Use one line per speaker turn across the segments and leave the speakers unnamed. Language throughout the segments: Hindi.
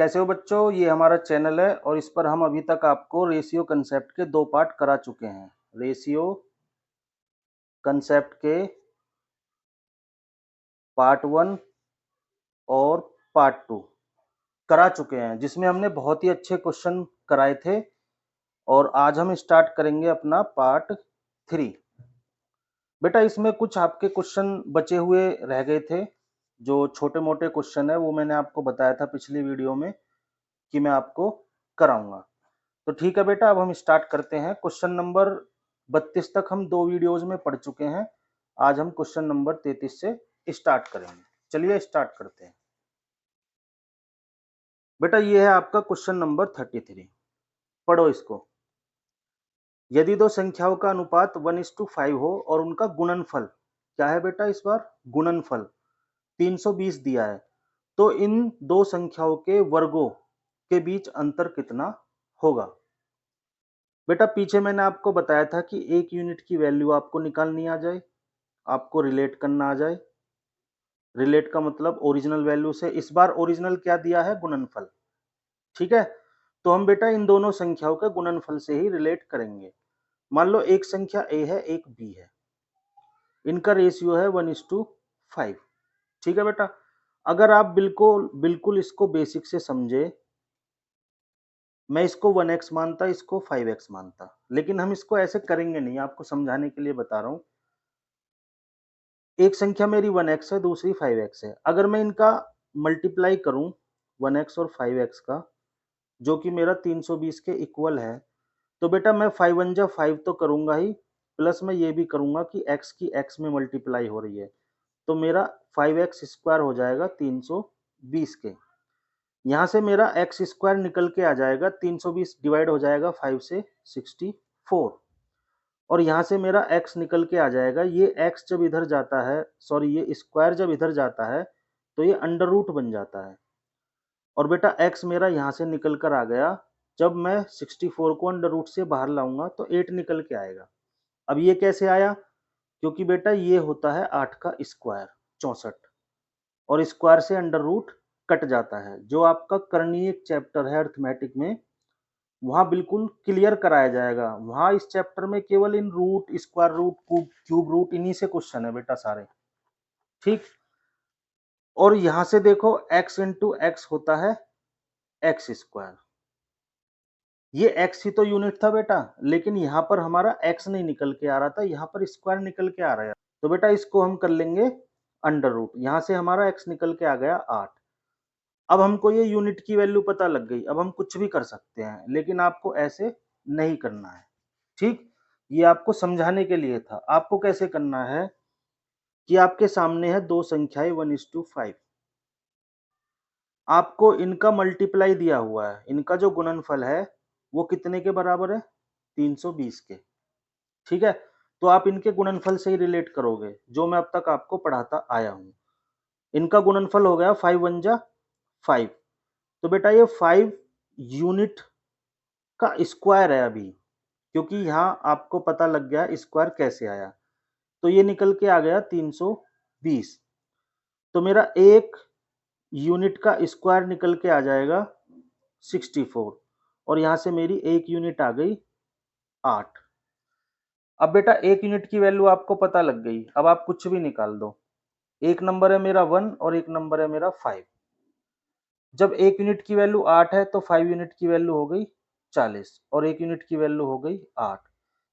कैसे हो बच्चों? ये हमारा चैनल है और इस पर हम अभी तक आपको रेशियो कंसेप्ट के 2 पार्ट करा चुके हैं। रेशियो कंसेप्ट के पार्ट 1 और पार्ट 2 करा चुके हैं, जिसमें हमने बहुत ही अच्छे क्वेश्चन कराए थे। और आज हम स्टार्ट करेंगे अपना पार्ट 3। बेटा इसमें कुछ आपके क्वेश्चन बचे हुए रह गए थे, जो छोटे मोटे क्वेश्चन है वो मैंने आपको बताया था पिछली वीडियो में कि मैं आपको कराऊंगा। तो ठीक है बेटा, अब हम स्टार्ट करते हैं। क्वेश्चन नंबर 32 तक हम 2 वीडियोज में पढ़ चुके हैं। आज हम क्वेश्चन नंबर 33 से स्टार्ट करेंगे। चलिए स्टार्ट करते हैं। बेटा ये है आपका क्वेश्चन नंबर 33। पढ़ो इसको। यदि दो संख्याओं का अनुपात 1:5 हो और उनका गुणनफल क्या है बेटा, इस बार गुणनफल 320 दिया है, तो इन दो संख्याओं के वर्गों के बीच अंतर कितना होगा। बेटा पीछे मैंने आपको बताया था कि एक यूनिट की वैल्यू आपको निकालनी आ जाए, आपको रिलेट करना आ जाए। रिलेट का मतलब ओरिजिनल वैल्यू से। इस बार ओरिजिनल क्या दिया है? गुणनफल। ठीक है, तो हम बेटा इन दोनों संख्याओं के गुणनफल से ही रिलेट करेंगे। मान लो एक संख्या a है, एक b है, इनका रेशियो है 1:5। ठीक है बेटा, अगर आप बिल्कुल बिल्कुल इसको बेसिक से समझे, मैं इसको 1x मानता, इसको 5x मानता, लेकिन हम इसको ऐसे करेंगे नहीं, आपको समझाने के लिए बता रहा हूं। एक संख्या मेरी 1x है, दूसरी 5x है। अगर मैं इनका मल्टीप्लाई करूं 1x और 5x का, जो कि मेरा 320 के इक्वल है, तो बेटा मैं 5 1 जा 5 तो करूंगा ही, प्लस मैं ये भी करूंगा कि x की x में मल्टीप्लाई हो रही है, तो मेरा 5x स्क्वायर हो जाएगा 320 के। यहाँ से मेरा एक्स स्क्वायर निकल के आ जाएगा, 320 डिवाइड हो जाएगा 5 से 64, और यहाँ से मेरा x निकल के आ जाएगा। ये x जब इधर जाता है, सॉरी ये स्क्वायर जब इधर जाता है तो ये अंडर रूट बन जाता है, और बेटा x मेरा यहाँ से निकल कर आ गया। जब मैं 64 को अंडर रूट से बाहर लाऊंगा तो 8 निकल के आएगा। अब ये कैसे आया? क्योंकि बेटा ये होता है 8 का स्क्वायर 64, और स्क्वायर से अंडर रूट कट जाता है। जो आपका करणीय चैप्टर है अर्थमेटिक में, वहां बिल्कुल क्लियर कराया जाएगा। वहां इस चैप्टर में केवल इन root, square root, cube root, इन्हीं से क्वेश्चन है बेटा सारे। ठीक, और यहां से देखो x इंटू एक्स होता है एक्स स्क्वायर। ये x ही तो यूनिट था बेटा, लेकिन यहाँ पर हमारा x नहीं निकल के आ रहा था, यहाँ पर स्क्वायर निकल के आ रहा है। तो बेटा इसको हम कर लेंगे अंडर रूट। यहाँ से हमारा x निकल के आ गया 8। अब हमको ये यूनिट की वैल्यू पता लग गई। अब हम कुछ भी कर सकते हैं, लेकिन आपको ऐसे नहीं करना है। ठीक, ये आपको समझाने के लिए था। आपको कैसे करना है कि आपके सामने है दो संख्याएं 1:5, आपको इनका मल्टीप्लाई दिया हुआ है। इनका जो गुणनफल है वो कितने के बराबर है? 320 के। ठीक है, तो आप इनके गुणनफल से ही रिलेट करोगे, जो मैं अब तक आपको पढ़ाता आया हूं। इनका गुणनफल हो गया 5 1 जा 5, तो बेटा ये 5 यूनिट का स्क्वायर है अभी, क्योंकि यहाँ आपको पता लग गया स्क्वायर कैसे आया। तो ये निकल के आ गया 320। तो मेरा एक यूनिट का स्क्वायर निकल के आ जाएगा 64, और यहाँ से मेरी एक यूनिट आ गई 8। अब बेटा एक यूनिट की वैल्यू आपको पता लग गई। अब आप कुछ भी निकाल दो। एक नंबर है मेरा 1 और एक नंबर है मेरा 5। जब एक यूनिट की वैल्यू 8 है तो 5 यूनिट की वैल्यू हो गई 40, और एक यूनिट की वैल्यू हो गई 8।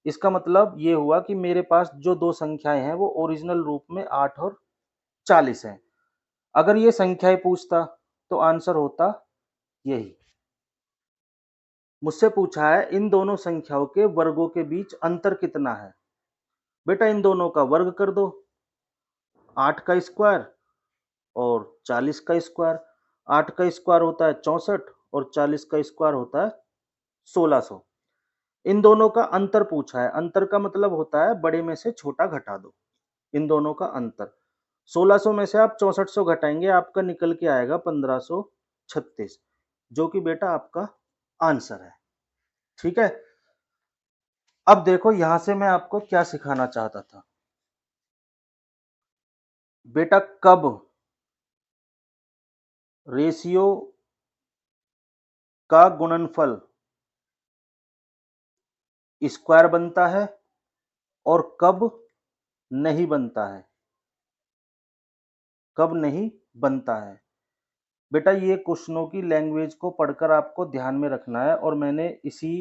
इसका मतलब ये हुआ कि मेरे पास जो दो संख्याएं हैं वो ओरिजिनल रूप में 8 और 40 हैं। अगर ये संख्याएं पूछता तो आंसर होता यही। मुझसे पूछा है इन दोनों संख्याओं के वर्गों के बीच अंतर कितना है। बेटा इन दोनों का वर्ग कर दो, 8 का स्क्वायर और 40 का स्क्वायर। 8 का स्क्वायर होता है 64 और 40 का स्क्वायर होता है 1600। इन दोनों का अंतर पूछा है। अंतर का मतलब होता है बड़े में से छोटा घटा दो। इन दोनों का अंतर 1600 में से आप 6400 घटाएंगे, आपका निकल के आएगा 1536, जो कि बेटा आपका आंसर है। ठीक है, अब देखो यहां से मैं आपको क्या सिखाना चाहता था। बेटा कब रेशियो का गुणनफल स्क्वायर बनता है और कब नहीं बनता है, कब नहीं बनता है। बेटा ये क्वेश्चनों की लैंग्वेज को पढ़कर आपको ध्यान में रखना है, और मैंने इसी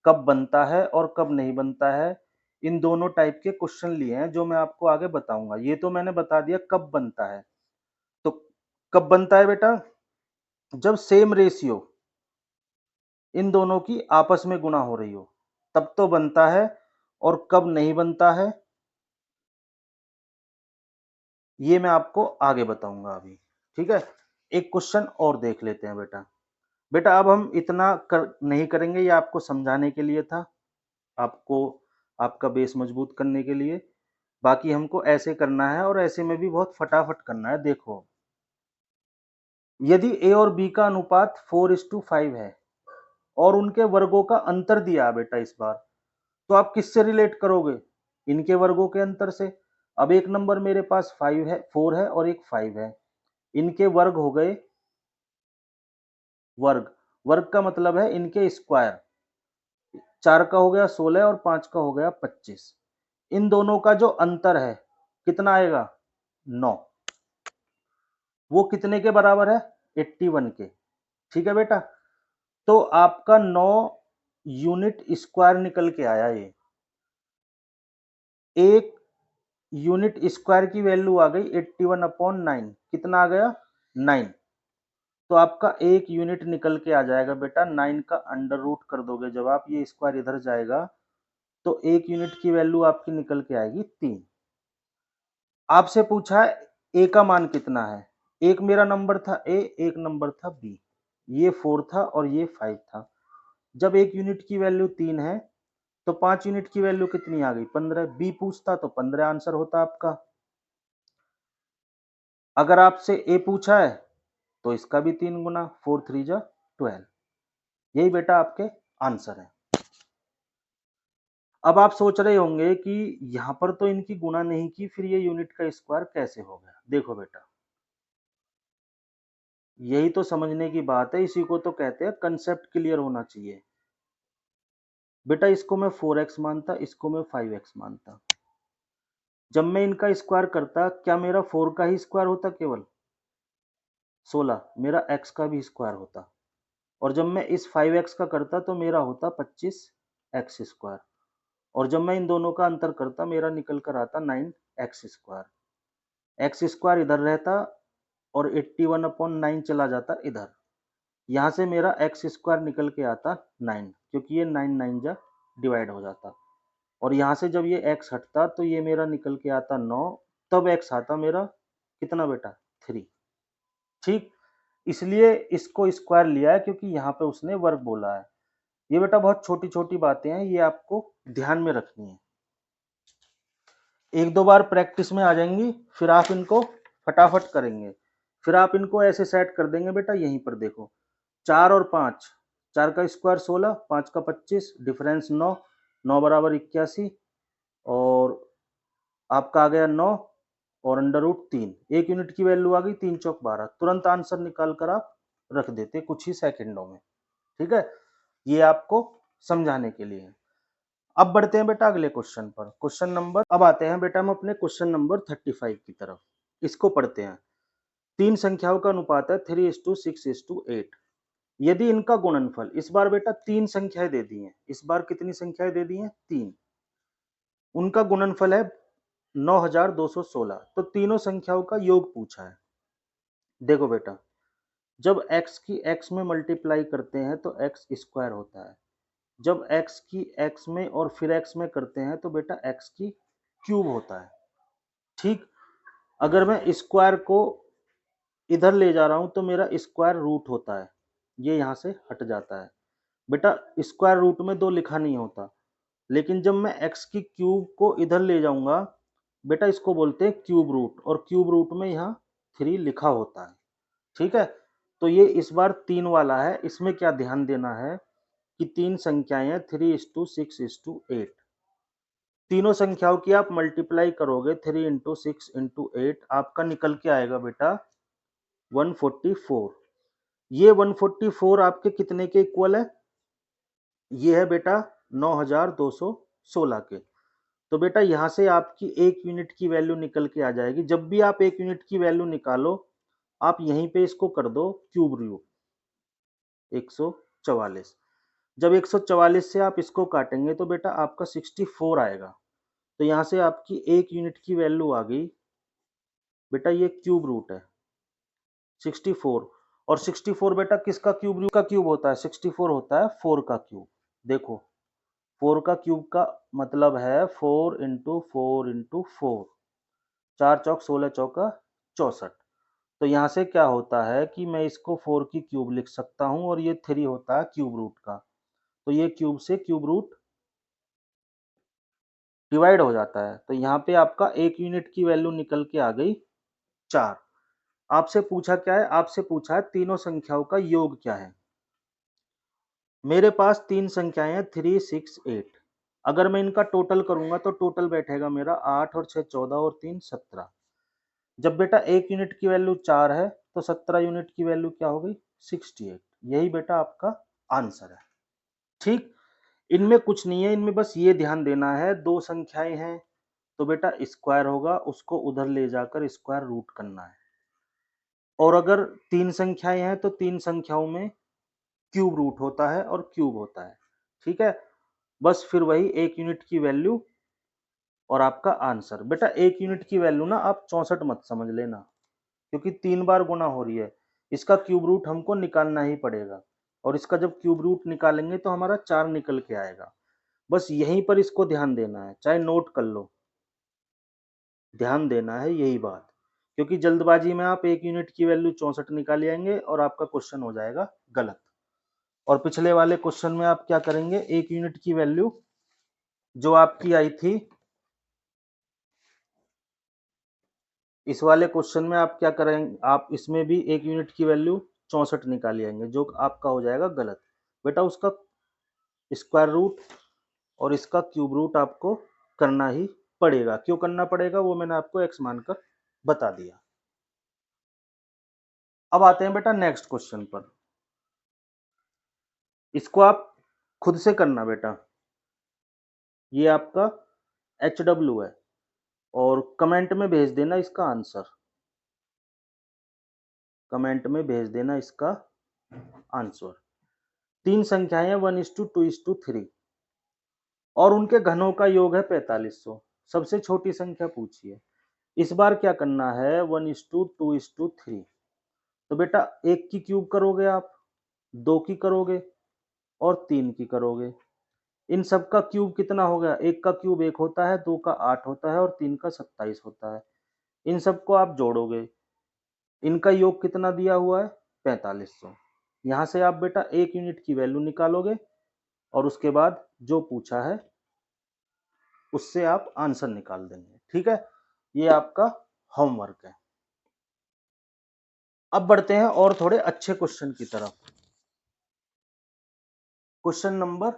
कब बनता है और कब नहीं बनता है इन दोनों टाइप के क्वेश्चन लिए हैं, जो मैं आपको आगे बताऊंगा। ये तो मैंने बता दिया कब बनता है। तो कब बनता है बेटा? जब सेम रेशियो इन दोनों की आपस में गुणा हो रही हो, तब तो बनता है। और कब नहीं बनता है ये मैं आपको आगे बताऊंगा अभी। ठीक है, एक क्वेश्चन और देख लेते हैं बेटा। बेटा अब हम इतना नहीं करेंगे, ये आपको समझाने के लिए था, आपको आपका बेस मजबूत करने के लिए। बाकी हमको ऐसे करना है, और ऐसे में भी बहुत फटाफट करना है। देखो, यदि ए और बी का अनुपात 4:5 है और उनके वर्गों का अंतर दिया है बेटा इस बार, तो आप किससे रिलेट करोगे? इनके वर्गों के अंतर से। अब एक नंबर मेरे पास 5 है, 4 है और एक 5 है, इनके वर्ग हो गए, वर्ग, वर्ग का मतलब है इनके स्क्वायर। 4 का हो गया 16 और 5 का हो गया 25। इन दोनों का जो अंतर है कितना आएगा? 9। वो कितने के बराबर है? 81 के। ठीक है बेटा, तो आपका 9 यूनिट स्क्वायर निकल के आया। ये एक यूनिट स्क्वायर की वैल्यू आ गई 81/9, कितना आ गया? 9। तो आपका एक यूनिट निकल के आ जाएगा बेटा, 9 का अंडर रूट कर दोगे जब आप, ये स्क्वायर इधर जाएगा, तो एक यूनिट की वैल्यू आपकी निकल के आएगी 3। आपसे पूछा है ए का मान कितना है। एक मेरा नंबर था ए, एक नंबर था बी, ये 4 था और ये 5 था। जब एक यूनिट की वैल्यू 3 है तो 5 यूनिट की वैल्यू कितनी आ गई? 15। बी पूछता तो 15 आंसर होता आपका। अगर आपसे ए पूछा है तो इसका भी 3 गुना, 4 3 जा 12। यही बेटा आपके आंसर है। अब आप सोच रहे होंगे कि यहां पर तो इनकी गुणा नहीं की, फिर ये यूनिट का स्क्वायर कैसे हो गया? देखो बेटा, यही तो समझने की बात है, इसी को तो कहते हैं कंसेप्ट क्लियर होना चाहिए। बेटा इसको मैं 4x मानता, इसको मैं 5x मानता। जब मैं इनका स्क्वायर करता, क्या मेरा 4 का ही स्क्वायर होता केवल? 16। मेरा x का भी स्क्वायर होता। और जब मैं इस 5x का करता तो मेरा होता 25x स्क्वायर। और जब मैं इन दोनों का अंतर करता, मेरा निकल कर आता 9x स्क्वायर। एक्स स्क्वायर इधर रहता और 81/9 चला जाता इधर। यहाँ से मेरा एक्स स्क्वायर निकल के आता 9, क्योंकि ये 9 9 जा डिवाइड हो जाता। और यहाँ से जब ये x हटता तो ये मेरा निकल के आता 9, तब x आता मेरा कितना बेटा? 3। ठीक, इसलिए इसको स्क्वायर लिया है, क्योंकि यहाँ पे उसने वर्ग बोला है। ये बेटा बहुत छोटी छोटी बातें हैं, ये आपको ध्यान में रखनी है। एक दो बार प्रैक्टिस में आ जाएंगी, फिर आप इनको फटाफट करेंगे। फिर आप इनको ऐसे सेट कर देंगे बेटा, यहीं पर देखो, 4 और 5, 4 का स्क्वायर 16, 5 का 25, डिफरेंस 9, 9 बराबर 81, और आपका आ गया 9 और अंडर रूट 3। एक यूनिट की वैल्यू आ गई, 3 चौक 12। तुरंत आंसर निकाल कर आप रख देते कुछ ही सेकंडों में। ठीक है, ये आपको समझाने के लिए है। अब बढ़ते हैं बेटा अगले क्वेश्चन पर। क्वेश्चन नंबर, अब आते हैं बेटा हम अपने क्वेश्चन नंबर 35 की तरफ। इसको पढ़ते हैं। तीन संख्याओं का अनुपात है 3:6:8। यदि इनका गुणनफल, इस बार बेटा तीन संख्याएं दे दी हैं, इस बार कितनी संख्याएं दे दी हैं? 3। उनका गुणनफल है 9216। तो तीनों संख्याओं का योग पूछा है। देखो बेटा, जब x की x में मल्टीप्लाई करते हैं तो x स्क्वायर होता है। जब x की x में और फिर x में करते हैं तो बेटा x की क्यूब होता है। ठीक, अगर मैं स्क्वायर को इधर ले जा रहा हूं तो मेरा स्क्वायर रूट होता है, ये यहां से हट जाता है। बेटा स्क्वायर रूट में दो लिखा नहीं होता, लेकिन जब मैं x की क्यूब को इधर ले जाऊंगा बेटा, इसको बोलते हैं क्यूब रूट, और क्यूब रूट में यहाँ 3 लिखा होता है। ठीक है, तो ये इस बार 3 वाला है। इसमें क्या ध्यान देना है कि तीन संख्याएं हैं 3:6:8। तीनों संख्याओं की आप मल्टीप्लाई करोगे 3 × 6 × 8, आपका निकल के आएगा बेटा 144। ये 144 आपके कितने के इक्वल है? ये है बेटा 9216 के। तो बेटा यहाँ से आपकी 1 यूनिट की वैल्यू निकल के आ जाएगी। जब भी आप 1 यूनिट की वैल्यू निकालो, आप यहीं पे इसको कर दो क्यूब रूट 144। जब 144 से आप इसको काटेंगे तो बेटा आपका 64 आएगा। तो यहाँ से आपकी 1 यूनिट की वैल्यू आ गई बेटा, ये क्यूब रूट है 64। और 64 बेटा किसका क्यूब रूट का क्यूब होता है? 64 होता है 4 का क्यूब। देखो 4 का क्यूब का मतलब है 4 इंटू 4 इंटू 4, 4 चौक 16 चौका 64। तो यहाँ से क्या होता है कि मैं इसको 4 की क्यूब लिख सकता हूँ और ये 3 होता है क्यूब रूट का। तो ये क्यूब से क्यूब रूट डिवाइड हो जाता है। तो यहाँ पे आपका 1 यूनिट की वैल्यू निकल के आ गई 4। आपसे पूछा क्या है? आपसे पूछा है तीनों संख्याओं का योग क्या है। मेरे पास 3 संख्याएं हैं 3, 6, 8। अगर मैं इनका टोटल करूंगा तो टोटल बैठेगा मेरा 8 और 6 14 और 3 17। जब बेटा 1 यूनिट की वैल्यू 4 है तो 17 यूनिट की वैल्यू क्या हो गई? 68। यही बेटा आपका आंसर है। ठीक, इनमें कुछ नहीं है, इनमें बस ये ध्यान देना है, दो संख्याएं हैं तो बेटा स्क्वायर होगा, उसको उधर ले जाकर स्क्वायर रूट करना है। और अगर 3 संख्याएं हैं तो 3 संख्याओं में क्यूब रूट होता है और क्यूब होता है। ठीक है, बस फिर वही 1 यूनिट की वैल्यू और आपका आंसर। बेटा 1 यूनिट की वैल्यू ना आप 64 मत समझ लेना, क्योंकि 3 बार गुना हो रही है। इसका क्यूब रूट हमको निकालना ही पड़ेगा और इसका जब क्यूब रूट निकालेंगे तो हमारा 4 निकल के आएगा। बस यहीं पर इसको ध्यान देना है, चाहे नोट कर लो, ध्यान देना है यही बात। क्योंकि जल्दबाजी में आप 1 यूनिट की वैल्यू 64 निकाल आएंगे और आपका क्वेश्चन हो जाएगा गलत। और पिछले वाले क्वेश्चन में आप क्या करेंगे? 1 यूनिट की वैल्यू जो आपकी आई थी, इस वाले क्वेश्चन में आप क्या करेंगे? आप इसमें भी 1 यूनिट की वैल्यू 64 निकाल आएंगे, जो आपका हो जाएगा गलत। बेटा उसका स्क्वायर रूट और इसका क्यूब रूट आपको करना ही पड़ेगा। क्यों करना पड़ेगा वो मैंने आपको एक्स मानकर बता दिया। अब आते हैं बेटा नेक्स्ट क्वेश्चन पर। इसको आप खुद से करना बेटा। ये आपका HW है और कमेंट में भेज देना इसका आंसर। कमेंट में भेज देना इसका आंसर। 3 संख्याएं हैं 1:2:3 और उनके घनों का योग है 4500। सबसे छोटी संख्या पूछिए। इस बार क्या करना है? 1:2:3। तो बेटा 1 की क्यूब करोगे आप, 2 की करोगे और 3 की करोगे। इन सब का क्यूब कितना हो गया? 1 का क्यूब 1 होता है, 2 का 8 होता है और 3 का 27 होता है। इन सबको आप जोड़ोगे, इनका योग कितना दिया हुआ है? 4500। यहाँ से आप बेटा 1 यूनिट की वैल्यू निकालोगे और उसके बाद जो पूछा है उससे आप आंसर निकाल देंगे। ठीक है, ये आपका होमवर्क है। अब बढ़ते हैं और थोड़े अच्छे क्वेश्चन की तरफ। क्वेश्चन नंबर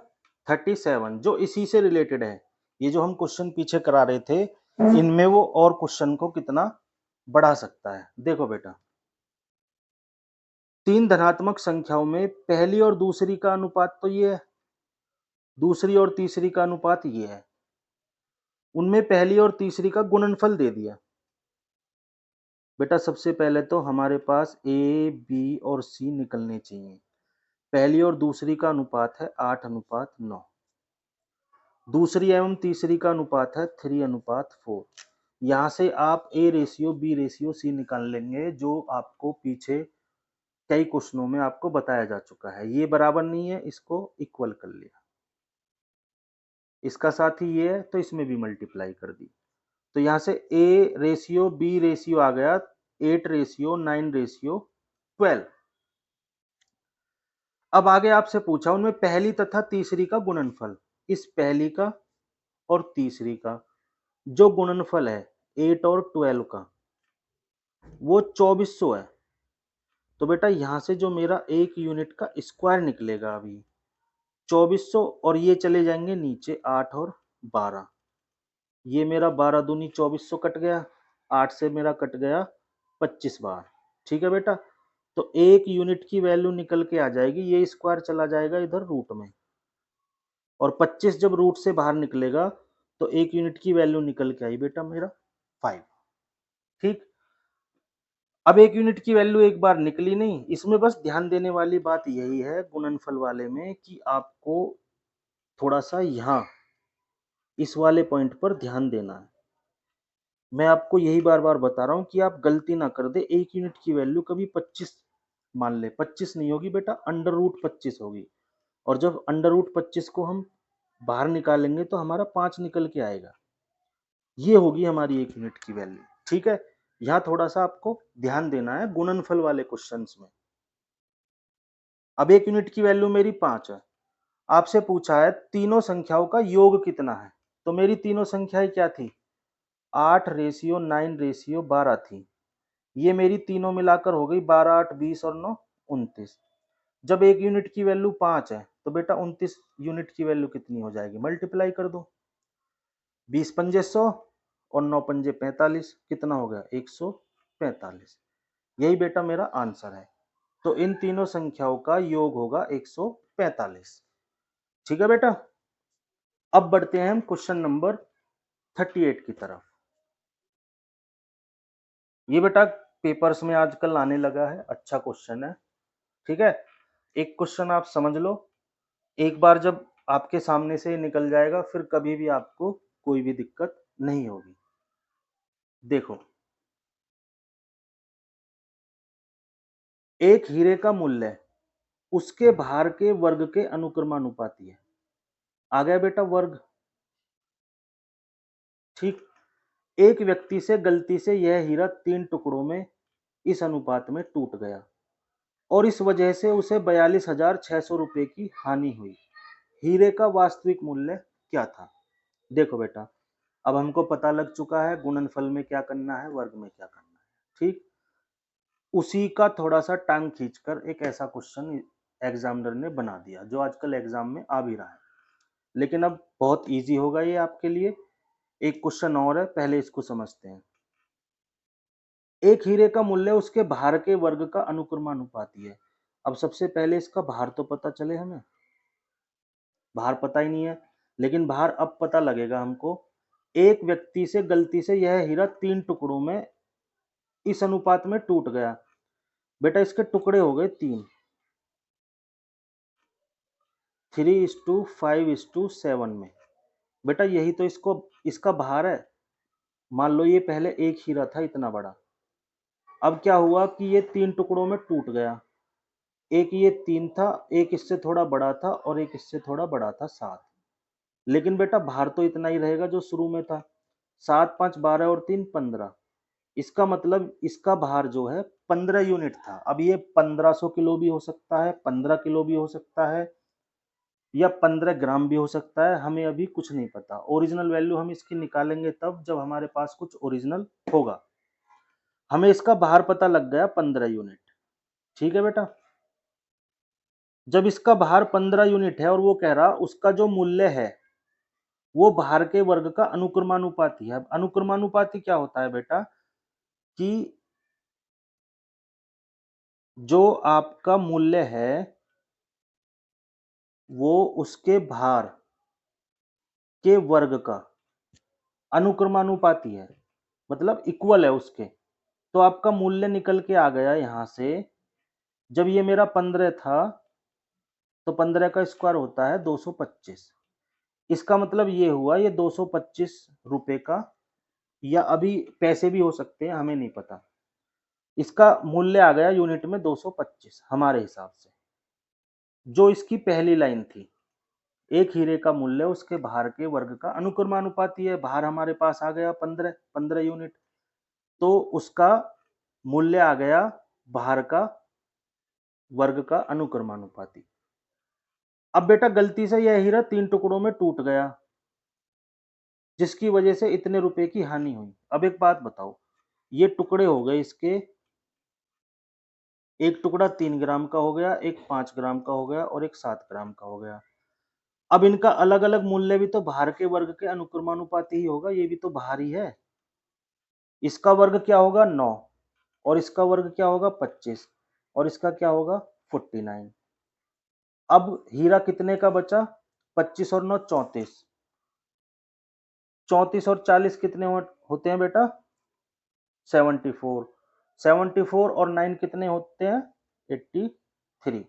37 जो इसी से रिलेटेड है। ये जो हम क्वेश्चन पीछे करा रहे थे, इनमें वो और क्वेश्चन को कितना बढ़ा सकता है। देखो बेटा, 3 धनात्मक संख्याओं में पहली और दूसरी का अनुपात तो ये है, दूसरी और तीसरी का अनुपात ये है। उनमें पहली और तीसरी का गुणनफल दे दिया। बेटा सबसे पहले तो हमारे पास ए, बी और सी निकलने चाहिए। पहली और दूसरी का अनुपात है 8:9। दूसरी एवं तीसरी का अनुपात है 3:4। यहाँ से आप ए रेशियो, बी रेशियो, सी निकाल लेंगे, जो आपको पीछे कई क्वेश्चनों में आपको बताया जा चुका है। ये बराबर नहीं है, इसको इक्वल कर लिया। इसका साथ ही ये है तो इसमें भी मल्टीप्लाई कर दी। तो यहाँ से ए रेशियो बी रेशियो आ गया 8:9:12। अब आगे आपसे पूछा उनमें पहली तथा तीसरी का गुणनफल। इस पहली का और तीसरी का जो गुणनफल है 8 और 12 का, वो 2400 है। तो बेटा यहाँ से जो मेरा 1 यूनिट का स्क्वायर निकलेगा अभी 2400, और ये चले जाएंगे नीचे 8 और 12। ये मेरा 12 दूनी 2400 कट गया, 8 से मेरा कट गया 25 बार। ठीक है बेटा, तो 1 यूनिट की वैल्यू निकल के आ जाएगी, ये स्क्वायर चला जाएगा इधर रूट में, और 25 जब रूट से बाहर निकलेगा तो 1 यूनिट की वैल्यू निकल के आई बेटा मेरा 5। ठीक। अब 1 यूनिट की वैल्यू एक बार निकली नहीं, इसमें बस ध्यान देने वाली बात यही है गुणनफल वाले में कि आपको थोड़ा-सा यहाँ इस वाले पॉइंट पर ध्यान देना है। मैं आपको यही बार-बार बता रहा हूँ कि आप गलती ना कर दें, 1 यूनिट की वैल्यू कभी 25 मान लें, 25 नहीं होगी बेटा, अंडर रूट 25 होगी, और जब अंडर रूट 25 को हम बाहर निकालेंगे तो हमारा 5 निकल के आएगा। ये होगी हमारी 1 यूनिट की वैल्यू। ठीक है? यहाँ थोड़ा-सा आपको ध्यान देना है गुणनफल वाले क्वेश्चंस में। अब 1 यूनिट की वैल्यू मेरी 5 है। आपसे पूछा है तीनों संख्याओं का योग कितना है? तो मेरी तीनों संख्याएं क्या थी? 8 रेशियो 9 रेशियो 12 थी। ये मेरी तीनों मिलाकर हो गई 12, 8, 20 और 9 29। जब 1 यूनिट की वैल्यू 5 है तो बेटा 29 यूनिट की वैल्यू कितनी हो जाएगी? मल्टीप्लाई कर दो। 20 पंजे 100 और 9 पंजे 45, कितना हो गया? 145। यही बेटा मेरा आंसर है। तो इन तीनों संख्याओं का योग होगा 145। ठीक है बेटा? अब बढ़ते हैं हम क्वेश्चन नंबर 38 की तरफ। ये बेटा पेपर्स में आजकल आने लगा है, अच्छा क्वेश्चन है। ठीक है? एक क्वेश्चन आप समझ लो, एक बार जब आपके सामने से निकल जाएगा फिर कभी भी आपको कोई भी दिक्कत नहीं होगी। देखो, एक हीरे का मूल्य उसके भार के वर्ग के अनुक्रमानुपाती है। आ गया बेटा वर्ग। ठीक। एक व्यक्ति से गलती से यह हीरा 3 टुकड़ों में इस अनुपात में टूट गया और इस वजह से उसे 42,600 रुपए की हानि हुई। हीरे का वास्तविक मूल्य क्या था? देखो बेटा, अब हमको पता लग चुका है गुणनफल में क्या करना है, वर्ग में क्या करना है। ठीक। उसी का थोड़ा सा टांग खींचकर एक ऐसा क्वेश्चन एग्जामिनर ने बना दिया जो आजकल एग्जाम में आ भी रहा है, लेकिन अब बहुत इजी होगा ये आपके लिए। एक क्वेश्चन और है, पहले इसको समझते हैं। एक हीरे का मूल्य उसके भार के वर्ग का अनुक्रमानुपाती है। अब सबसे पहले इसका भार तो पता चले हमें, भार पता ही नहीं है, लेकिन भार अब पता लगेगा हमको। एक व्यक्ति से गलती से यह हीरा 3 टुकड़ों में इस अनुपात में टूट गया। बेटा इसके टुकड़े हो गए 3, 3:5:7 में। बेटा यही तो इसका भार है। मान लो ये पहले एक हीरा था इतना बड़ा, अब क्या हुआ कि ये 3 टुकड़ों में टूट गया। एक ये 3 था, एक इससे थोड़ा बड़ा था और एक इससे थोड़ा बड़ा था 7। लेकिन बेटा भार तो इतना ही रहेगा जो शुरू में था। 7, 5, 12 और 3 15। इसका मतलब इसका भार जो है 15 यूनिट था। अब ये 1500 किलो भी हो सकता है, 15 किलो भी हो सकता है, या 15 ग्राम भी हो सकता है, हमें अभी कुछ नहीं पता। ओरिजिनल वैल्यू हम इसकी निकालेंगे तब जब हमारे पास कुछ ओरिजिनल होगा। हमें इसका भार पता लग गया 15 यूनिट। ठीक है बेटा? जब इसका भार 15 यूनिट है और वो कह रहा उसका जो मूल्य है वो भार के वर्ग का अनुक्रमानुपाती है। अब अनुक्रमानुपाती क्या होता है बेटा कि जो आपका मूल्य है वो उसके भार के वर्ग का अनुक्रमानुपाती है, मतलब इक्वल है उसके। तो आपका मूल्य निकल के आ गया यहां से। जब ये मेरा 15 था तो 15 का स्क्वायर होता है 225। इसका मतलब ये हुआ ये 225 रुपए का, या अभी पैसे भी हो सकते हैं, हमें नहीं पता। इसका मूल्य आ गया यूनिट में 225 हमारे हिसाब से। जो इसकी पहली लाइन थी, एक हीरे का मूल्य उसके भार के वर्ग का अनुक्रमानुपाती है। भार हमारे पास आ गया 15 यूनिट, तो उसका मूल्य आ गया भार का वर्ग का अनुक्रमानुपाती। अब बेटा गलती से यह हीरा 3 टुकड़ों में टूट गया जिसकी वजह से इतने रुपए की हानि हुई। अब एक बात बताओ, ये टुकड़े हो गए इसके, एक टुकड़ा 3 ग्राम का हो गया, एक 5 ग्राम का हो गया और एक 7 ग्राम का हो गया। अब इनका अलग अलग मूल्य भी तो भार के वर्ग के अनुक्रमानुपाती ही होगा, ये भी तो भार ही है। इसका वर्ग क्या होगा 9 और इसका वर्ग क्या होगा 25। और इसका क्या होगा 49। अब हीरा कितने का बचा, 25 और 9 34, 34 और 40 कितने होते हैं बेटा 74, 74 और 9 कितने होते हैं 83।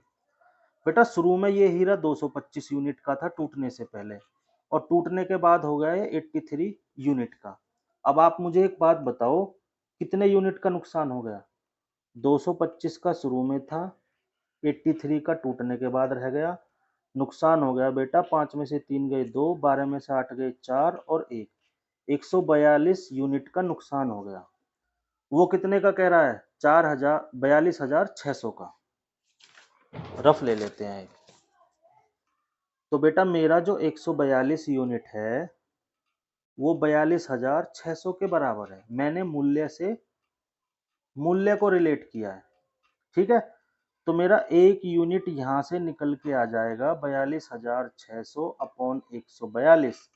बेटा शुरू में ये हीरा 225 यूनिट का था टूटने से पहले, और टूटने के बाद हो गया ये 83 यूनिट का। अब आप मुझे एक बात बताओ कितने यूनिट का नुकसान हो गया, 225 का शुरू में था, 83 का टूटने के बाद रह गया, नुकसान हो गया बेटा 5 में से 3 गए 2, 12 में से 8 गए 4 और 1, 142 यूनिट का नुकसान हो गया। वो कितने का कह रहा है 42,600 का, रफ ले लेते हैं। तो बेटा मेरा जो 142 यूनिट है वो 42,600 के बराबर है। मैंने मूल्य को रिलेट किया है, ठीक है। तो मेरा एक यूनिट यहां से निकल के आ जाएगा 42,600 अपॉन 142,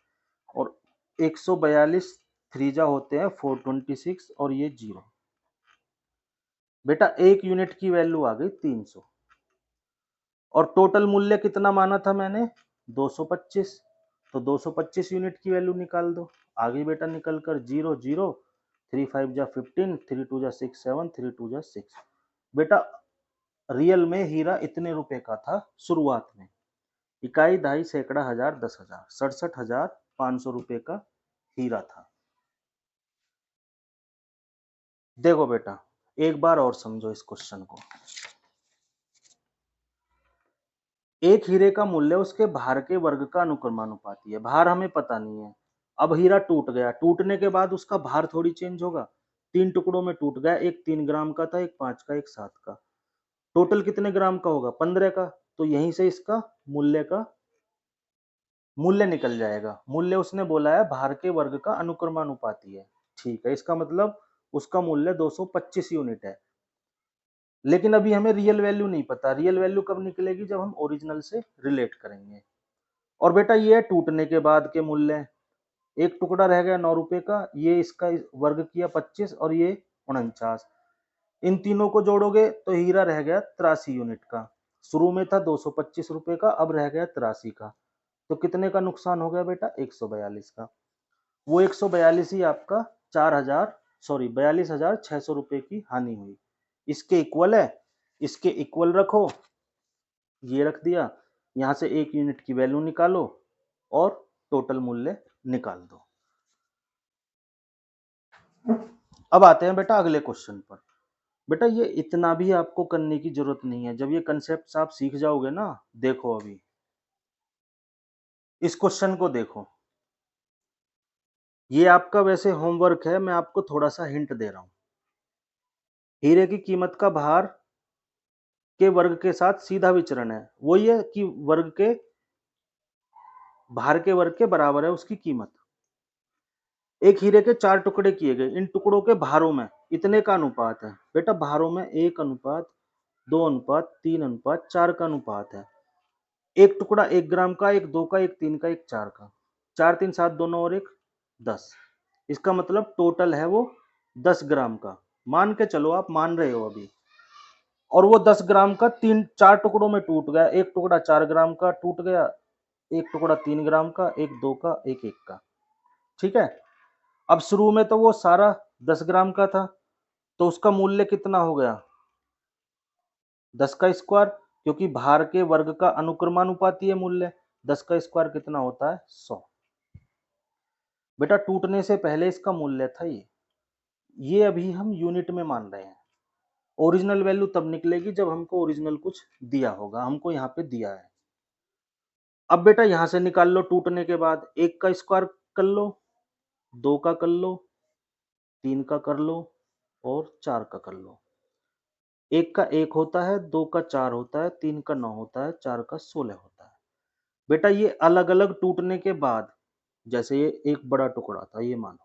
और 142 थ्रीजा होते हैं 426 और ये 0। बेटा एक यूनिट की वैल्यू आ गई 300, और टोटल मूल्य कितना माना था मैंने 225, तो 225 यूनिट की वैल्यू निकाल दो। आ गई बेटा निकल कर 0 0, 3 5 जा 15, 3 2 जा 6 7, 3 2 जा 6। बेटा रियल में हीरा इतने रुपए का था शुरुआत में, इकाई दहाई सैकड़ा हजार 10,000, 67,500 रुपए का हीरा था। देखो बेटा एक बार और समझो इस क्वेश्चन को। एक हीरे का मूल्य उसके भार के वर्ग का अनुक्रमानुपाती है। भार हमें पता नहीं है। अब हीरा टूट गया, टूटने के बाद उसका भार थोड़ी चेंज होगा, 3 टुकड़ों में टूट गया, एक 3 ग्राम का था, एक 5 का, एक 7 का। टोटल कितने ग्राम का होगा 15 का। तो यहीं से इसका मूल्य निकल जाएगा। मूल्य उसने बोला है भार के वर्ग का अनुक्रमानुपाती है, ठीक है। इसका मतलब उसका मूल्य 225 यूनिट है। लेकिन अभी हमें रियल वैल्यू नहीं पता, रियल वैल्यू कब निकलेगी जब हम ओरिजिनल से रिलेट करेंगे। और बेटा ये है टूटने के बाद के मूल्य, एक टुकड़ा रह गया 9 रुपए का, ये इसका वर्ग किया 25 और ये 49, इन तीनों को जोड़ोगे तो हीरा रह गया 83 यूनिट का। शुरू में था 225 रुपए का, अब रह गया 83 का। तो कितने का नुकसान हो गया बेटा 142 का। वो 142 ही आपका 42,600 रुपए की हानि हुई। इसके इक्वल है, इसके इक्वल रखो, ये रख दिया, यहां से एक यूनिट की वैल्यू निकालो और टोटल मूल्य निकाल दो। अब आते हैं बेटा अगले क्वेश्चन पर। बेटा ये इतना भी आपको करने की जरूरत नहीं है, जब ये कंसेप्ट आप सीख जाओगे ना। देखो अभी इस क्वेश्चन को देखो, ये आपका वैसे होमवर्क है, मैं आपको थोड़ा सा हिंट दे रहा हूं। हीरे की कीमत का भार के वर्ग के साथ सीधा विचरण है, वो ये कि भार के वर्ग के बराबर है उसकी कीमत। एक हीरे के 4 टुकड़े किए गए, इन टुकड़ों के भारों में इतने का अनुपात है। बेटा भारों में 1 अनुपात 2 अनुपात 3 अनुपात 4 का अनुपात है। एक टुकड़ा 1 ग्राम का, एक 2 का, एक 3 का, एक 4 का, 4 3 7 दोनों और एक 10। इसका मतलब टोटल है वो 10 ग्राम का, मान के चलो, आप मान रहे हो अभी। और वो 10 ग्राम का 4 टुकड़ों में टूट गया, एक टुकड़ा 4 ग्राम का टूट गया, एक टुकड़ा 3 ग्राम का, एक 2 का, एक 1 का, ठीक है। अब शुरू में तो वो सारा 10 ग्राम का था, तो उसका मूल्य कितना हो गया 10 का स्क्वायर, क्योंकि भार के वर्ग का अनुक्रमानुपाती है मूल्य। 10 का स्क्वायर कितना होता है 100। बेटा टूटने से पहले इसका मूल्य था ये अभी हम यूनिट में मान रहे हैं। ओरिजिनल वैल्यू तब निकलेगी जब हमको ओरिजिनल कुछ दिया होगा, हमको यहाँ पे दिया है। अब बेटा यहां से निकाल लो, टूटने के बाद 1 का स्क्वायर कर लो, 2 का कर लो, 3 का कर लो और 4 का कर लो। 1 का 1 होता है, 2 का 4 होता है, 3 का 9 होता है, 4 का 16 होता है। बेटा ये अलग अलग टूटने के बाद, जैसे ये एक बड़ा टुकड़ा था, ये मानो,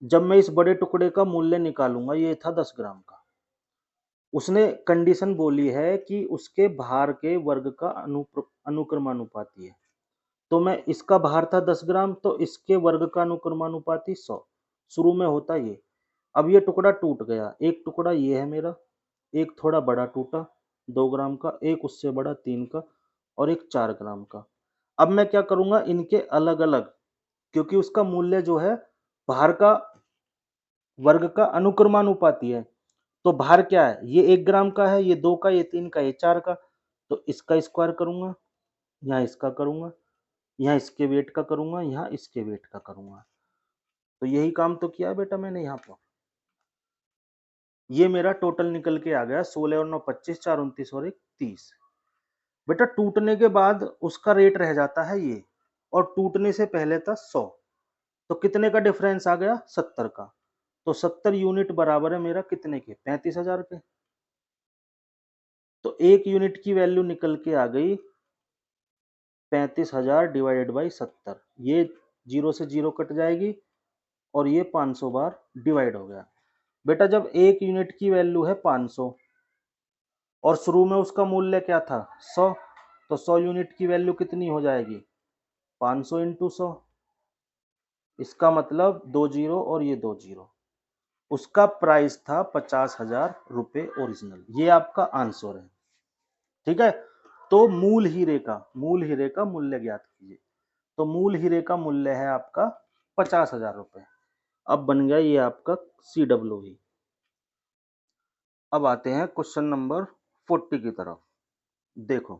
जब मैं इस बड़े टुकड़े का मूल्य निकालूंगा, ये था 10 ग्राम का। उसने कंडीशन बोली है कि उसके भार के वर्ग का अनुक्रमानुपाती है। तो मैं इसका भार था 10 ग्राम, तो इसके वर्ग का अनुक्रमानुपाती 100। शुरू में होता ये, अब ये टुकड़ा टूट गया, एक टुकड़ा ये है मेरा, एक थोड़ा बड़ा टूटा 2 ग्राम का, एक उससे बड़ा 3 का और एक 4 ग्राम का। अब मैं क्या करूँगा, इनके अलग-अलग, क्योंकि उसका मूल्य जो है भार का वर्ग का अनुक्रमानुपाती है। तो भार क्या है? ये 1 ग्राम का है, ये 2 का, ये 3 का, ये 4 का। तो इसका स्क्वायर करूँगा, यहाँ इसका करूँगा, यहाँ इसके वेट का करूँगा, यहाँ इसके वेट का करूँगा। तो यही काम तो किया है बेटा मैंने यहाँ पर। ये मेरा टोटल निकल के आ गया 16 और 9 25, 4 29 और 1 30। बेटा टूटने के बाद उसका रेट रह जाता है ये, और टूटने से पहले था 100। तो कितने का डिफरेंस आ गया? 70 का। तो 70 यूनिट बराबर है मेरा कितने के? 35,000 के। तो एक यूनिट की वैल्यू निकल के आ गई 35,000 डिवाइडेड बाई 70। ये 0 से 0 कट जाएगी और ये 500 बार डिवाइड हो गया। बेटा जब एक यूनिट की वैल्यू है 500 और शुरू में उसका मूल्य क्या था? 100, तो 100 यूनिट की वैल्यू कितनी हो जाएगी? 500 इंटू 100। इसका मतलब 2 जीरो और ये 2 जीरो। उसका प्राइस था 50,000 रुपए ओरिजिनल। ये आपका आंसर है। ठीक है, तो मूल हीरे का मूल्य ज्ञात कीजिए। तो मूल हीरे का मूल्य है आपका 50,000 रुपए। अब बन गया ये आपका CWE। अब आते हैं क्वेश्चन नंबर 40 की तरफ। देखो,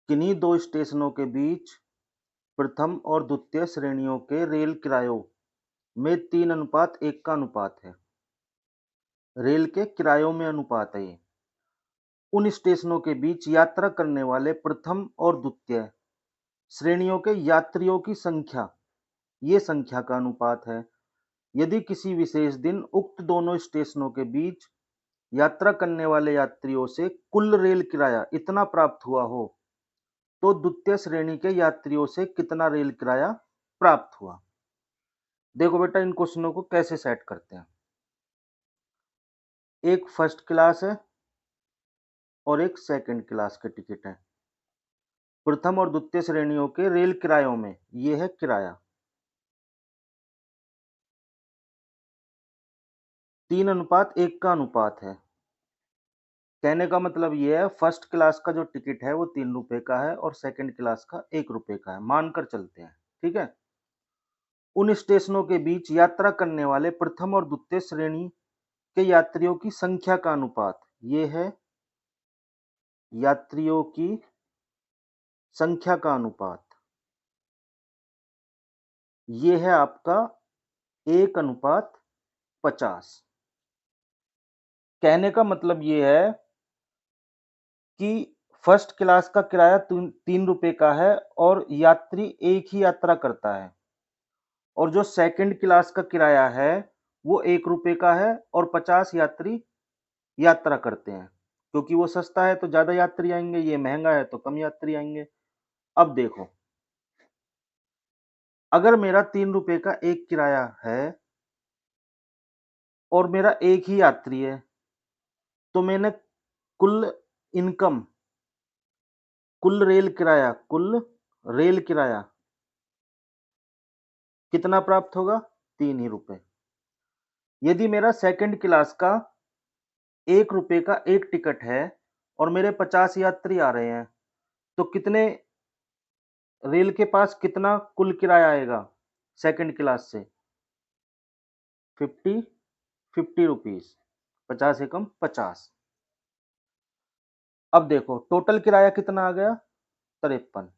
किन्हीं दो स्टेशनों के बीच प्रथम और द्वितीय श्रेणियों के रेल किरायों में 3:1 का अनुपात है। रेल के किरायों में अनुपात है ये। उन स्टेशनों के बीच यात्रा करने वाले प्रथम और द्वितीय श्रेणियों के यात्रियों की संख्या, ये संख्या का अनुपात है। यदि किसी विशेष दिन उक्त दोनों स्टेशनों के बीच यात्रा करने वाले यात्रियों से कुल रेल किराया इतना प्राप्त हुआ हो, तो द्वितीय श्रेणी के यात्रियों से कितना रेल किराया प्राप्त हुआ। देखो बेटा इन क्वेश्चनों को कैसे सेट करते हैं। एक फर्स्ट क्लास है और एक सेकंड क्लास के टिकट है। प्रथम और द्वितीय श्रेणियों के रेल किरायों में ये है किराया 3:1 का अनुपात है। कहने का मतलब ये है, फर्स्ट क्लास का जो टिकट है वो 3 रुपए का है और सेकंड क्लास का 1 रुपए का है, मानकर चलते हैं। ठीक है, उन स्टेशनों के बीच यात्रा करने वाले प्रथम और द्वितीय श्रेणी के यात्रियों की संख्या का अनुपात, ये है यात्रियों की संख्या का अनुपात, ये है आपका 1:50। कहने का मतलब ये है कि फर्स्ट क्लास का किराया 3 रुपए का है और यात्री एक ही यात्रा करता है, और जो सेकंड क्लास का किराया है वो 1 रुपए का है और 50 यात्री यात्रा करते हैं। क्योंकि वो सस्ता है तो ज्यादा यात्री आएंगे, ये महंगा है तो कम यात्री आएंगे। अब देखो, अगर मेरा 3 रुपए का एक किराया है और मेरा एक ही यात्री है, तो मैंने कुल इनकम, कुल रेल किराया कितना प्राप्त होगा? 3 ही रुपए। यदि मेरा सेकंड क्लास का 1 रुपए का एक टिकट है और मेरे 50 यात्री आ रहे हैं, तो कितने रेल के पास कितना कुल किराया आएगा सेकंड क्लास से? 50, 50 रुपीज, 50 एकम 50। अब देखो टोटल किराया कितना आ गया? 53।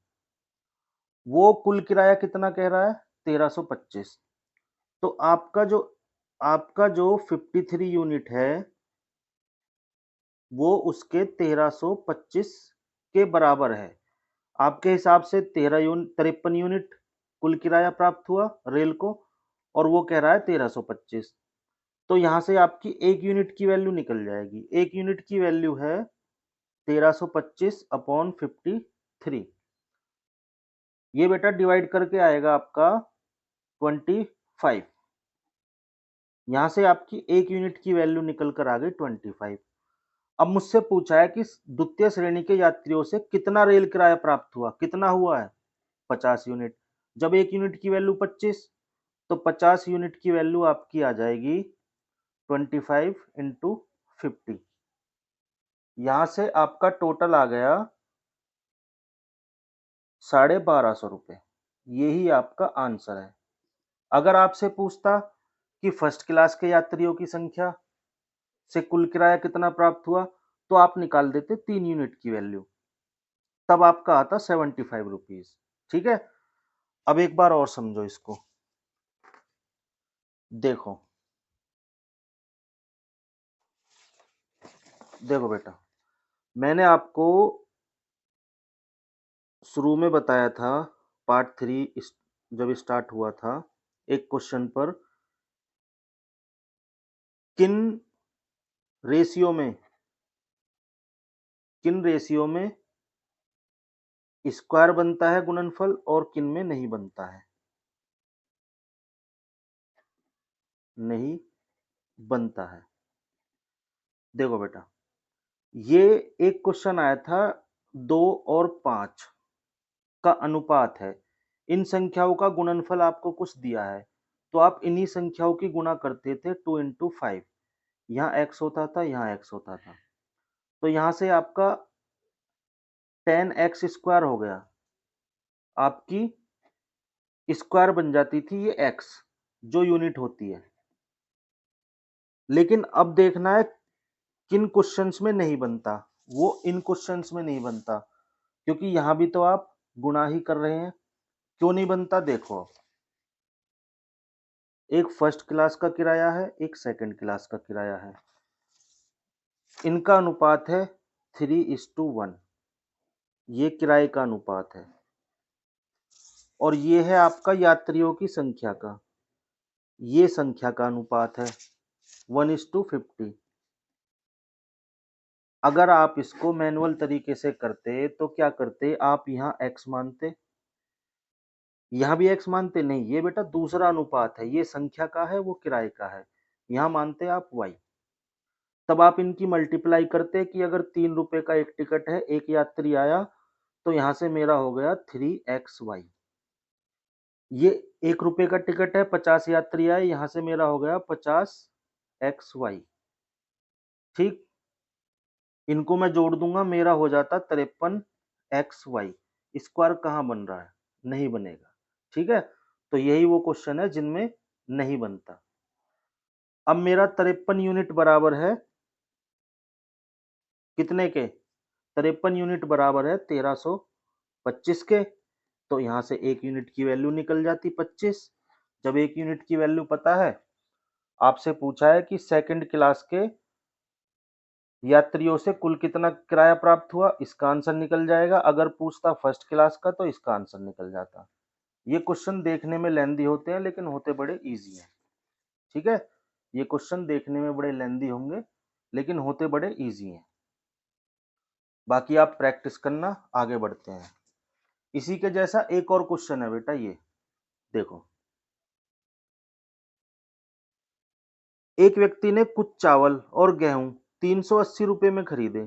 वो कुल किराया कितना कह रहा है? 1325। तो आपका जो 53 यूनिट है वो उसके 1325 के बराबर है। आपके हिसाब से 53 यूनिट कुल किराया प्राप्त हुआ रेल को, और वो कह रहा है 1325। तो यहां से आपकी एक यूनिट की वैल्यू निकल जाएगी। एक यूनिट की वैल्यू है 1325 अपॉन 53। ये बेटा डिवाइड करके आएगा आपका 25। यहां से आपकी एक यूनिट की वैल्यू निकल कर आ गई 25। अब मुझसे पूछा है कि द्वितीय श्रेणी के यात्रियों से कितना रेल किराया प्राप्त हुआ। कितना हुआ है? 50 यूनिट। जब एक यूनिट की वैल्यू 25 तो 50 यूनिट की वैल्यू आपकी आ जाएगी 25 इंटू 50। यहां से आपका टोटल आ गया 1250 रुपये। यही आपका आंसर है। अगर आपसे पूछता कि फर्स्ट क्लास के यात्रियों की संख्या से कुल किराया कितना प्राप्त हुआ, तो आप निकाल देते 3 यूनिट की वैल्यू, तब आपका आता 75 रुपीज। ठीक है, अब एक बार और समझो इसको। देखो देखो बेटा, मैंने आपको शुरू में बताया था, पार्ट 3 जब स्टार्ट हुआ था, एक क्वेश्चन पर किन रेशियो में स्क्वायर बनता है गुणनफल और किन में नहीं बनता है। नहीं बनता है। देखो बेटा, ये एक क्वेश्चन आया था 2 और 5 का अनुपात है। इन संख्याओं का गुणनफल आपको कुछ दिया है, तो आप इन्हीं संख्याओं की गुणा करते थे 2 इंटू 5। यहाँ x होता था, यहाँ x होता था, तो यहाँ से आपका 10x स्क्वायर हो गया, आपकी स्क्वायर बन जाती थी ये x, जो यूनिट होती है। लेकिन अब देखना है किन क्वेश्चंस में नहीं बनता। वो इन क्वेश्चंस में नहीं बनता, क्योंकि यहां भी तो आप गुणा ही कर रहे हैं। क्यों नहीं बनता, देखो, एक फर्स्ट क्लास का किराया है, एक सेकंड क्लास का किराया है, इनका अनुपात है 3:1। ये किराए का अनुपात है, और ये है आपका यात्रियों की संख्या का, ये संख्या का अनुपात है 1:50। अगर आप इसको मैनुअल तरीके से करते तो क्या करते, आप यहाँ x मानते, यहाँ भी x मानते, नहीं, ये बेटा दूसरा अनुपात है, ये संख्या का है, वो किराए का है, यहाँ मानते आप y। तब आप इनकी मल्टीप्लाई करते कि अगर 3 रुपए का एक टिकट है, एक यात्री आया, तो यहाँ से मेरा हो गया 3xy। ये 1 रुपए का टिकट है, 50 यात्री आए, यहाँ से मेरा हो गया 50xy। ठीक, इनको मैं जोड़ दूंगा, मेरा हो जाता 53xy। स्क्वायर कहाँ बन रहा है, नहीं बनेगा। ठीक है, तो यही वो क्वेश्चन है जिनमें नहीं बनता। अब मेरा 53 यूनिट बराबर है कितने के, 53 यूनिट बराबर है 1325 के। तो यहां से 1 यूनिट की वैल्यू निकल जाती 25। जब 1 यूनिट की वैल्यू पता है, आपसे पूछा है कि सेकंड क्लास के यात्रियों से कुल कितना किराया प्राप्त हुआ, इसका आंसर निकल जाएगा। अगर पूछता फर्स्ट क्लास का, तो इसका आंसर निकल जाता। ये क्वेश्चन देखने में लेंदी होते हैं, लेकिन होते बड़े इजी हैं। ठीक है, ये क्वेश्चन देखने में बड़े लेंदी होंगे, लेकिन होते बड़े इजी हैं। बाकी आप प्रैक्टिस करना, आगे बढ़ते हैं। इसी के जैसा एक और क्वेश्चन है बेटा, ये देखो। एक व्यक्ति ने कुछ चावल और गेहूं 380 रुपए में खरीदे।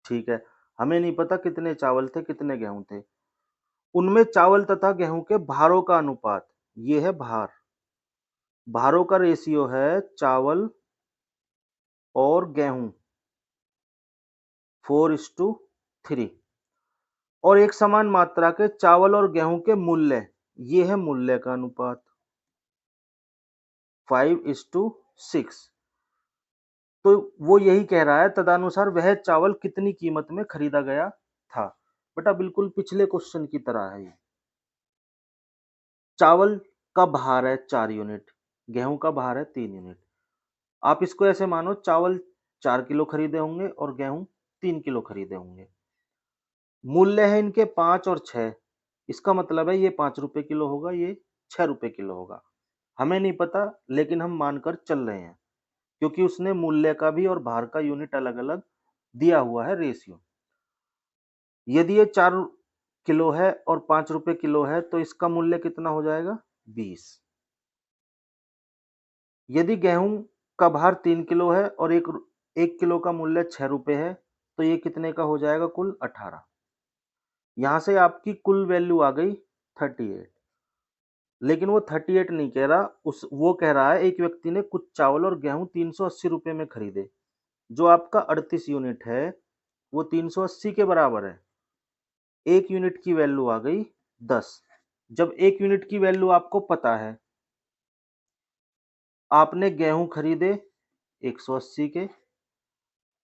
ठीक है, हमें नहीं पता कितने चावल थे, कितने गेहूं थे। उनमें चावल तथा गेहूं के भारों का अनुपात, ये है भार, भारों का रेशियो है चावल और गेहूं 4:3। और एक समान मात्रा के चावल और गेहूं के मूल्य, ये है मूल्य का अनुपात 5:6। तो वो यही कह रहा है, तदनुसार वह चावल कितनी कीमत में खरीदा गया था। बेटा बिल्कुल पिछले क्वेश्चन की तरह है ये। चावल का भार है 4 यूनिट, गेहूं का भार है 3 यूनिट। आप इसको ऐसे मानो, चावल 4 किलो खरीदे होंगे और गेहूं 3 किलो खरीदे होंगे। मूल्य है इनके 5 और 6। इसका मतलब है ये 5 रुपए किलो होगा, ये 6 रुपए किलो होगा। हमें नहीं पता, लेकिन हम मानकर चल रहे हैं, क्योंकि उसने मूल्य का भी और भार का यूनिट अलग अलग दिया हुआ है, रेशियो। यदि ये 4 किलो है और 5 रुपए किलो है, तो इसका मूल्य कितना हो जाएगा, 20। यदि गेहूं का भार 3 किलो है और 1 किलो का मूल्य 6 रुपए है, तो ये कितने का हो जाएगा, कुल 18। यहां से आपकी कुल वैल्यू आ गई 38। लेकिन वो 38 नहीं कह रहा, वो कह रहा है एक व्यक्ति ने कुछ चावल और गेहूं 380 रुपए में खरीदे। जो आपका 38 यूनिट है वो 380 के बराबर है। एक यूनिट की वैल्यू आ गई 10। जब एक यूनिट की वैल्यू आपको पता है, आपने गेहूं खरीदे 180 के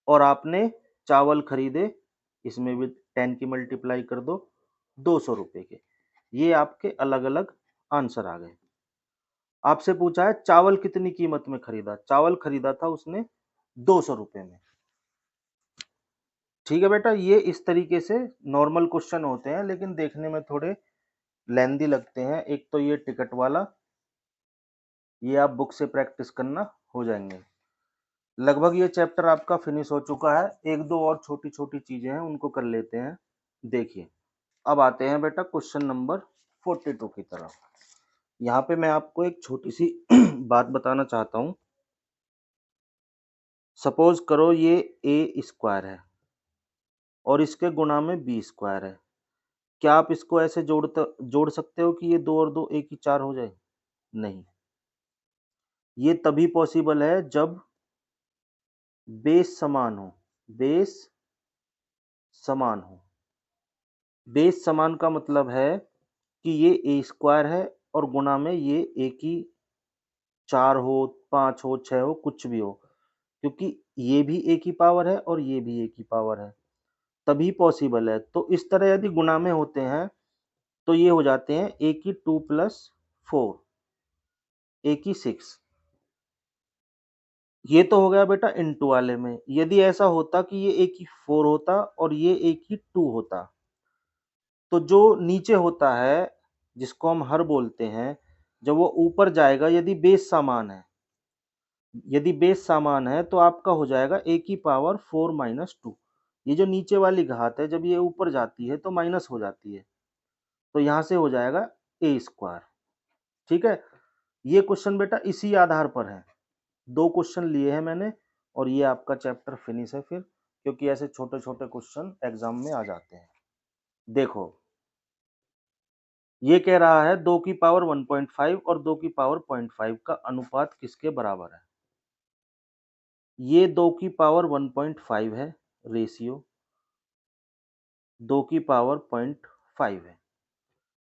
और आपने चावल खरीदे, इसमें भी 10 की मल्टीप्लाई कर दो, 200 रुपए के। ये आपके अलग अलग आंसर आ गए। आपसे पूछा है चावल कितनी कीमत में खरीदा, चावल खरीदा था उसने 200 रुपए में। ठीक है बेटा, ये इस तरीके से नॉर्मल क्वेश्चन होते हैं, लेकिन देखने में थोड़े लेंदी लगते हैं। एक तो ये टिकट वाला, ये आप बुक से प्रैक्टिस करना, हो जाएंगे। लगभग ये चैप्टर आपका फिनिश हो चुका है। एक दो और छोटी छोटी चीजें हैं, उनको कर लेते हैं। देखिए, अब आते हैं बेटा क्वेश्चन नंबर 42 की तरफ। यहाँ पे मैं आपको एक छोटी सी बात बताना चाहता हूँ। सपोज करो ये ए स्क्वायर है और इसके गुणा में बी स्क्वायर है। क्या आप इसको ऐसे जोड़ सकते हो कि ये 2 और 2 एक ही 4 हो जाए? नहीं। ये तभी पॉसिबल है जब बेस समान हो। बेस समान हो। बेस समान का मतलब है कि ये ए स्क्वायर है और गुणा में ये ए की 4 हो, 5 हो, 6 हो, कुछ भी हो, क्योंकि ये भी ए की पावर है और ये भी ए की पावर है, तभी पॉसिबल है। तो इस तरह यदि गुणा में होते हैं तो ये हो जाते हैं ए की 2 प्लस 4, ए की 6। ये तो हो गया बेटा इनटू वाले में। यदि ऐसा होता कि ये ए की 4 होता और ये ए की 2 होता, तो जो नीचे होता है जिसको हम हर बोलते हैं, जब वो ऊपर जाएगा, यदि बेस समान है तो आपका हो जाएगा ए की पावर 4 माइनस 2। ये जो नीचे वाली घात है जब ये ऊपर जाती है तो माइनस हो जाती है, तो यहां से हो जाएगा ए स्क्वायर। ठीक है, ये क्वेश्चन बेटा इसी आधार पर है। दो क्वेश्चन लिए हैं मैंने और ये आपका चैप्टर फिनिश है फिर, क्योंकि ऐसे छोटे छोटे क्वेश्चन एग्जाम में आ जाते हैं। देखो, ये कह रहा है 2 की पावर 1.5 और 2 की पावर 0.5 का अनुपात किसके बराबर है। ये 2 की पावर 1.5 है रेशियो, 2 की पावर 0.5 है।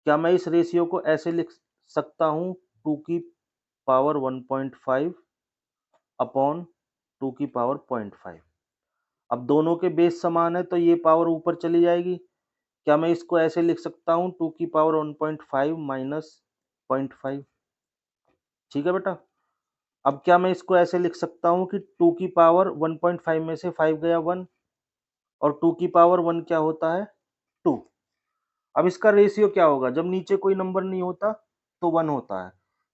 क्या मैं इस रेशियो को ऐसे लिख सकता हूं, 2 की पावर 1.5 अपॉन 2 की पावर 0.5। अब दोनों के बेस समान है तो ये पावर ऊपर चली जाएगी। क्या मैं इसको ऐसे लिख सकता हूँ, 2 की पावर 1.5 माइनस 0.5। ठीक है बेटा, अब क्या मैं इसको ऐसे लिख सकता हूँ कि 2 की पावर 1.5 में से 5 गया 1, और 2 की पावर 1 क्या होता है, 2। अब इसका रेशियो क्या होगा, जब नीचे कोई नंबर नहीं होता तो 1 होता है,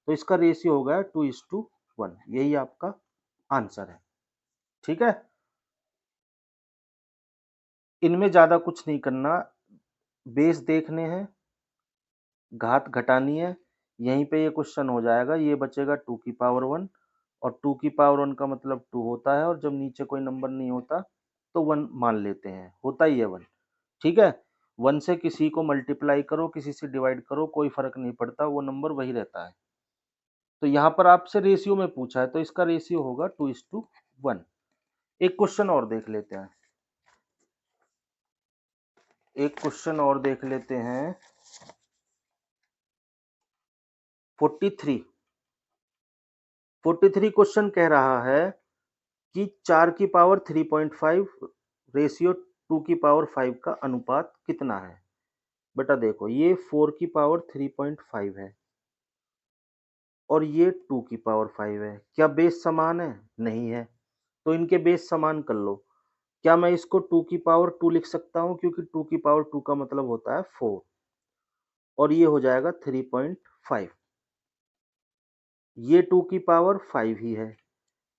तो इसका रेशियो होगा 2:1। यही आपका आंसर है। ठीक है, इनमें ज्यादा कुछ नहीं करना, बेस देखने हैं, घात घटानी है, यहीं पे ये क्वेश्चन हो जाएगा। ये बचेगा 2 की पावर 1, और 2 की पावर 1 का मतलब 2 होता है, और जब नीचे कोई नंबर नहीं होता तो 1 मान लेते हैं, होता ही है 1। ठीक है, 1 से किसी को मल्टीप्लाई करो, किसी से डिवाइड करो, कोई फर्क नहीं पड़ता, वो नंबर वही रहता है। तो यहाँ पर आपसे रेशियो में पूछा है तो इसका रेशियो होगा 2:1। एक क्वेश्चन और देख लेते हैं, एक क्वेश्चन और देख लेते हैं। 43 43 क्वेश्चन कह रहा है कि 4 की पावर 3.5 रेशियो 2 की पावर 5 का अनुपात कितना है। बेटा देखो, ये 4 की पावर 3.5 है और ये 2 की पावर 5 है। क्या बेस समान है? नहीं है, तो इनके बेस समान कर लो। क्या मैं इसको 2 की पावर 2 लिख सकता हूँ, क्योंकि 2 की पावर 2 का मतलब होता है 4, और ये हो जाएगा 3.5। ये 2 की पावर 5 ही है।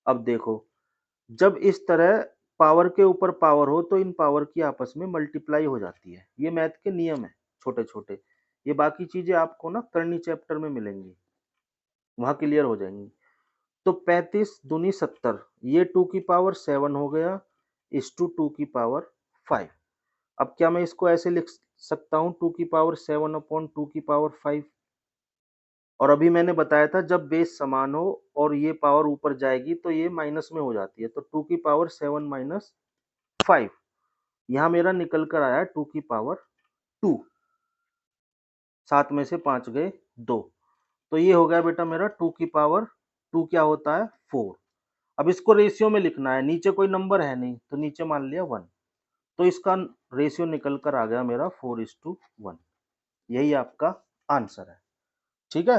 अब देखो, जब इस तरह पावर के ऊपर पावर हो तो इन पावर की आपस में मल्टीप्लाई हो जाती है। ये मैथ के नियम है छोटे छोटे। ये बाकी चीजें आपको ना करनी चैप्टर में मिलेंगी, वहां क्लियर हो जाएंगी। तो 35 दूनी 70, ये 2 की पावर 7 हो गया इस टू 2 की पावर 5। अब क्या मैं इसको ऐसे लिख सकता हूँ, 2 की पावर 7 अपॉन 2 की पावर 5। और अभी मैंने बताया था जब बेस समान हो और ये पावर ऊपर जाएगी तो ये माइनस में हो जाती है, तो 2 की पावर 7 माइनस 5, यहाँ मेरा निकल कर आया 2 की पावर 2, 7 में से 5 गए 2, तो ये हो गया बेटा मेरा 2 की पावर 2 क्या होता है 4। अब इसको रेशियो में लिखना है, नीचे कोई नंबर है नहीं तो नीचे मान लिया 1, तो इसका रेशियो निकल कर आ गया मेरा 4:1, यही आपका आंसर है। ठीक है,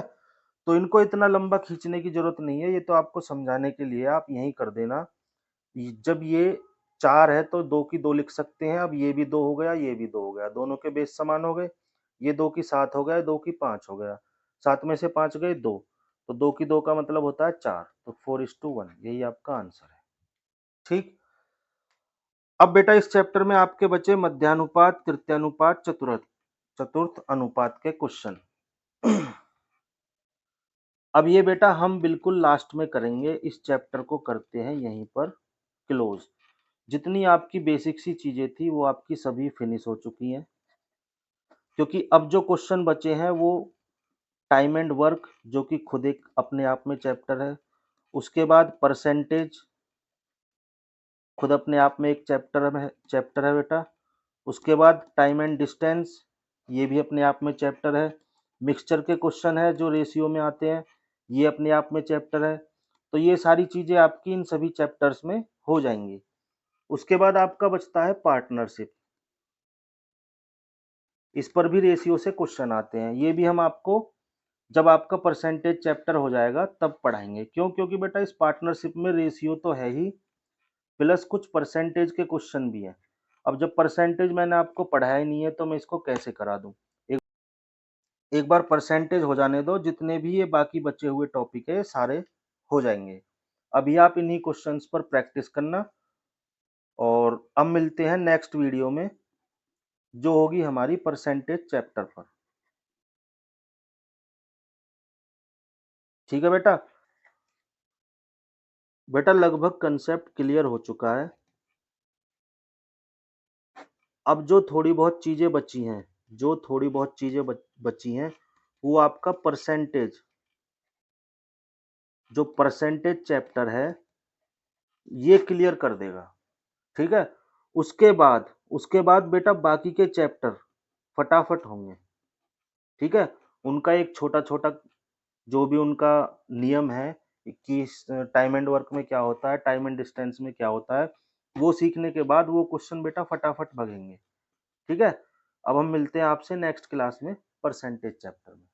तो इनको इतना लंबा खींचने की जरूरत नहीं है, ये तो आपको समझाने के लिए आप यही कर देना। जब ये 4 है तो 2 की 2 लिख सकते हैं, अब ये भी 2 हो गया, ये भी 2 हो गया, दोनों के बेस समान हो गए, ये 2 की 7 हो गया, 2 की 5 हो गया, 7 में से 5 गए 2, तो 2 की 2 का मतलब होता है 4, तो 4:1, यही आपका आंसर है। ठीक, अब बेटा इस चैप्टर में आपके बचे मध्यानुपात, तृतीयानुपात, चतुर्थ अनुपात के क्वेश्चन। अब ये बेटा हम बिल्कुल लास्ट में करेंगे, इस चैप्टर को करते हैं यहीं पर क्लोज। जितनी आपकी बेसिक सी चीजें थी वो आपकी सभी फिनिश हो चुकी हैं, क्योंकि अब जो क्वेश्चन बचे हैं वो टाइम एंड वर्क, जो कि खुद एक अपने आप में चैप्टर है, उसके बाद परसेंटेज खुद अपने आप में एक चैप्टर है बेटा, उसके बाद टाइम एंड डिस्टेंस, ये भी अपने आप में चैप्टर है, मिक्सचर के क्वेश्चन है जो रेशियो में आते हैं, ये अपने आप में चैप्टर है। तो ये सारी चीजें आपकी इन सभी चैप्टर्स में हो जाएंगी। उसके बाद आपका बचता है पार्टनरशिप, इस पर भी रेशियो से क्वेश्चन आते हैं, ये भी हम आपको जब आपका परसेंटेज चैप्टर हो जाएगा तब पढ़ाएंगे। क्यों? क्योंकि बेटा इस पार्टनरशिप में रेशियो तो है ही, प्लस कुछ परसेंटेज के क्वेश्चन भी हैं। अब जब परसेंटेज मैंने आपको पढ़ाया ही नहीं है तो मैं इसको कैसे करा दूं? एक एक बार परसेंटेज हो जाने दो, जितने भी ये बाकी बचे हुए टॉपिक है सारे हो जाएंगे। अभी आप इन्हीं क्वेश्चंस पर प्रैक्टिस करना, और अब मिलते हैं नेक्स्ट वीडियो में जो होगी हमारी परसेंटेज चैप्टर पर। ठीक है बेटा, बेटा लगभग कंसेप्ट क्लियर हो चुका है। अब जो थोड़ी बहुत चीजें बची हैं, बची हैं, वो आपका परसेंटेज, जो परसेंटेज चैप्टर है ये क्लियर कर देगा। ठीक है, उसके बाद बेटा बाकी के चैप्टर फटाफट होंगे। ठीक है, उनका एक छोटा छोटा जो भी उनका नियम है कि टाइम एंड वर्क में क्या होता है, टाइम एंड डिस्टेंस में क्या होता है, वो सीखने के बाद वो क्वेश्चन बेटा फटाफट भगेंगे। ठीक है, अब हम मिलते हैं आपसे नेक्स्ट क्लास में परसेंटेज चैप्टर में।